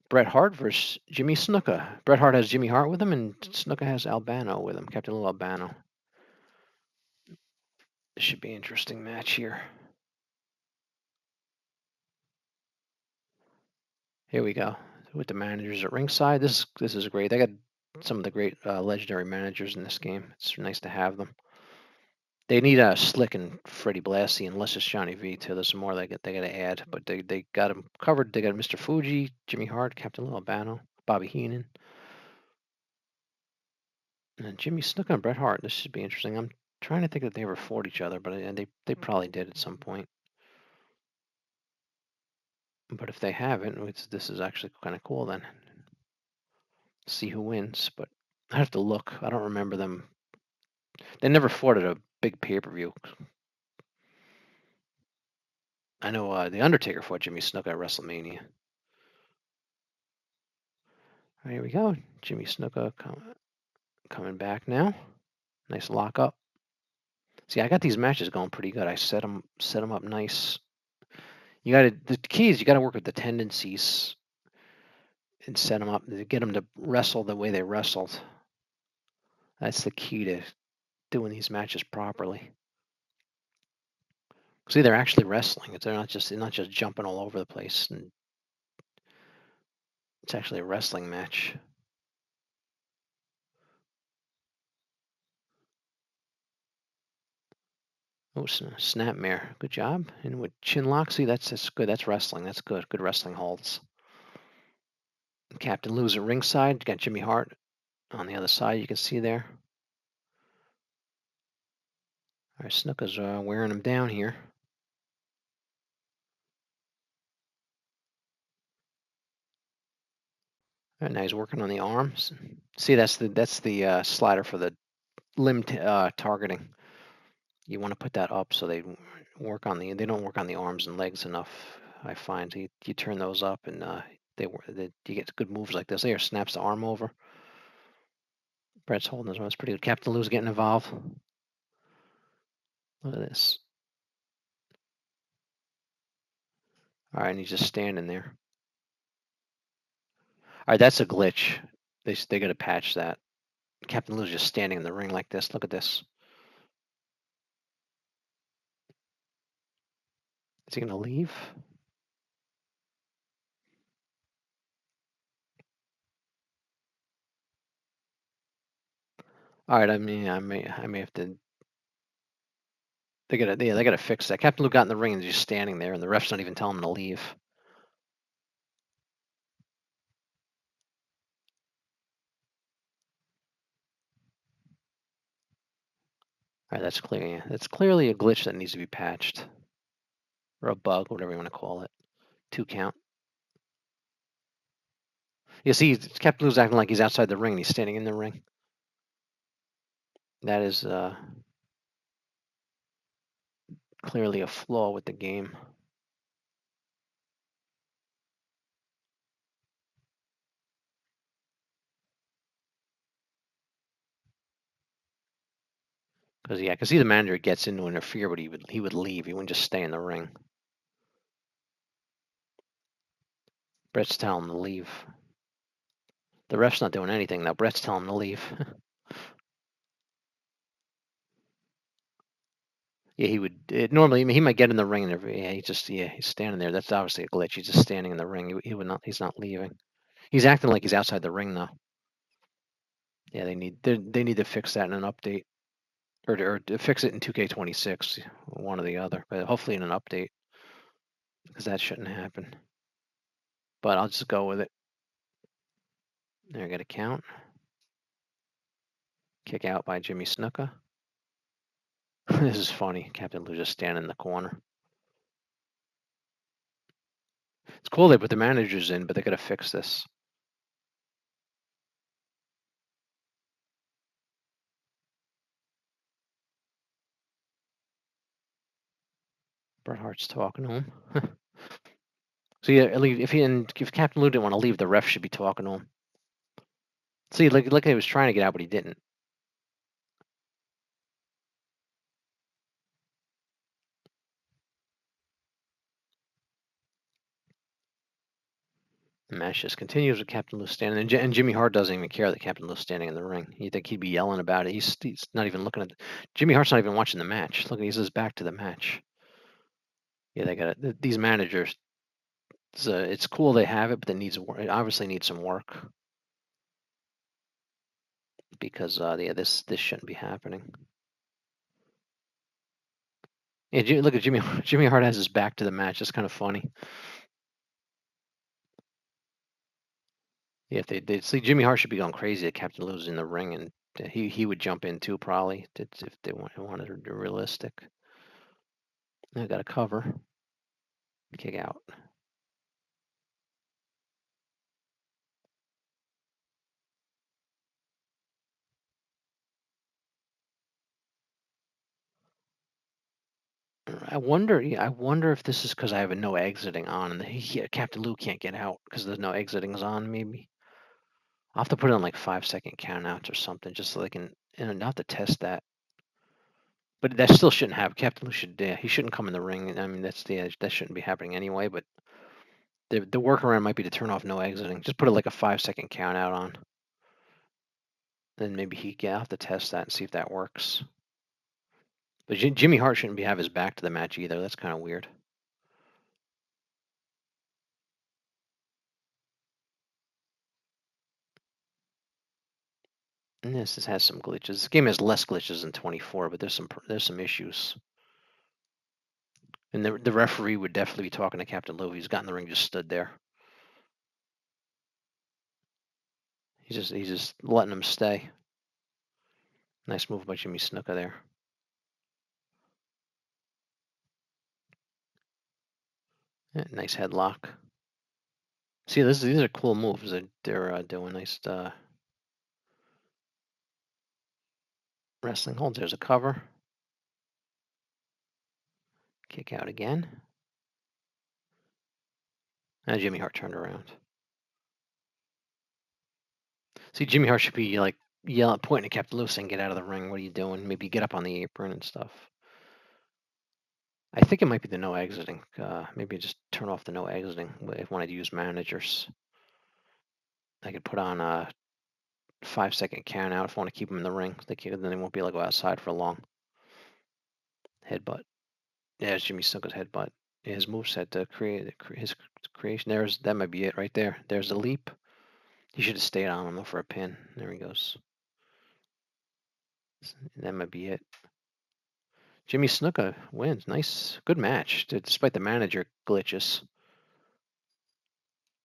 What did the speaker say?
Bret Hart versus Jimmy Snuka. Bret Hart has Jimmy Hart with him, and Snuka has Albano with him, Captain Lou Albano. This should be an interesting match here. Here we go with the managers at ringside. This is great. They got some of the great legendary managers in this game. It's nice to have them. They need Slick and Freddie Blassie and less just Johnny V too. There's some more they got to add, but they got them covered. They got Mr. Fuji, Jimmy Hart, Captain Lou Albano, Bobby Heenan, and Jimmy Snuka and Bret Hart. This should be interesting. I'm trying to think that they ever fought each other, but they probably did at some point. But if they haven't, this is actually kind of cool then. See who wins, but I have to look. I don't remember them. They never fought at a big pay-per-view. I know the Undertaker fought Jimmy Snuka at WrestleMania. Here we go. Jimmy Snuka coming back now. Nice lock up. See, I got these matches going pretty good. I set them up nice. The key is you gotta work with the tendencies and set them up to get them to wrestle the way they wrestled. That's the key to doing these matches properly. See, they're actually wrestling. They're not just jumping all over the place. And it's actually a wrestling match. Oh, snapmare. Good job. And with chin lock, see, that's good. That's wrestling. That's good. Good wrestling holds. Captain Lou's at ringside. You got Jimmy Hart on the other side. You can see there. All right, Snuka's wearing him down here. All right, now he's working on the arms. See, that's the slider for the limb targeting. You want to put that up so they don't work on the arms and legs enough. I find you turn those up and you get good moves like this. There, snaps the arm over. Bret's holding this one. It's pretty good. Captain Lou's getting involved. Look at this. All right, and he's just standing there. All right, that's a glitch. They got to patch that. Captain Lou's just standing in the ring like this. Look at this. Is he gonna leave? All right, I mean, I may have to. They gotta fix that. Captain Lou got in the ring and he's just standing there, and the ref's not even telling him to leave. All right, that's clear. Yeah, that's clearly a glitch that needs to be patched, or a bug, whatever you want to call it. 2 count. You see, Captain Lou's acting like he's outside the ring, and he's standing in the ring. That is clearly a flaw with the game. Because yeah, I can see the manager gets in to interfere, but he would leave. He wouldn't just stay in the ring. Bret's telling him to leave. The ref's not doing anything now. Bret's telling him to leave. Yeah, he would normally. He might get in the ring and yeah, he's standing there. That's obviously a glitch. He's just standing in the ring. He would not. He's not leaving. He's acting like he's outside the ring now. Yeah, they need to fix that in an update, or to fix it in 2K26, one or the other. But hopefully in an update, because that shouldn't happen. But I'll just go with it. There, I got a count. Kick out by Jimmy Snuka. This is funny. Captain Lou just standing in the corner. It's cool they put the managers in, but they got to fix this. Bret Hart's talking to him. So yeah, if Captain Lou didn't want to leave, the ref should be talking to him. See, look, he was trying to get out, but he didn't. The match just continues with Captain Lou standing, and Jimmy Hart doesn't even care that Captain Lou's standing in the ring. You think he'd be yelling about it? He's not even looking at. Jimmy Hart's not even watching the match. Look, he's his back to the match. Yeah, they got it. These managers. It's cool they have it, but it obviously needs some work because yeah, this shouldn't be happening. Yeah, look at Jimmy. Jimmy Hart has his back to the match. It's kind of funny. Yeah, if they see Jimmy Hart should be going crazy that Captain Lou's in the ring, and he would jump in too probably if they wanted to do realistic. I got a cover, kick out. I wonder if this is because I have a no exiting on, and Captain Lou can't get out because there's no exiting's on. Maybe I'll have to put it on like 5-second countouts or something, just so they can, and I'll have to test that. But that still shouldn't happen. Captain Lou should, he shouldn't come in the ring. I mean, that shouldn't be happening anyway. But the workaround might be to turn off no exiting. Just put it like a 5-second count out on. Then maybe I'll have to test that and see if that works. But Jimmy Hart shouldn't have his back to the match either. That's kind of weird. And this has some glitches. This game has less glitches than 24, but there's some issues. And the referee would definitely be talking to Captain Lou. He's got in the ring, just stood there. He's just letting him stay. Nice move by Jimmy Snuka there. Yeah, nice headlock. See, these are cool moves that they're doing. Nice wrestling holds. There's a cover. Kick out again. And Jimmy Hart turned around. See, Jimmy Hart should be like yelling, pointing at Captain Lou, saying, "Get out of the ring! What are you doing? Maybe get up on the apron and stuff." I think it might be the no exiting. Maybe just turn off the no exiting if I wanted to use managers. I could put on a 5-second count out if I want to keep them in the ring. Then they won't be able to go outside for long. Headbutt. Yeah, it's Jimmy Snuka's headbutt. Yeah, his moveset to create his creation. That might be it right there. There's the leap. He should have stayed on him for a pin. There he goes. That might be it. Jimmy Snuka wins. Nice, good match, despite the manager glitches.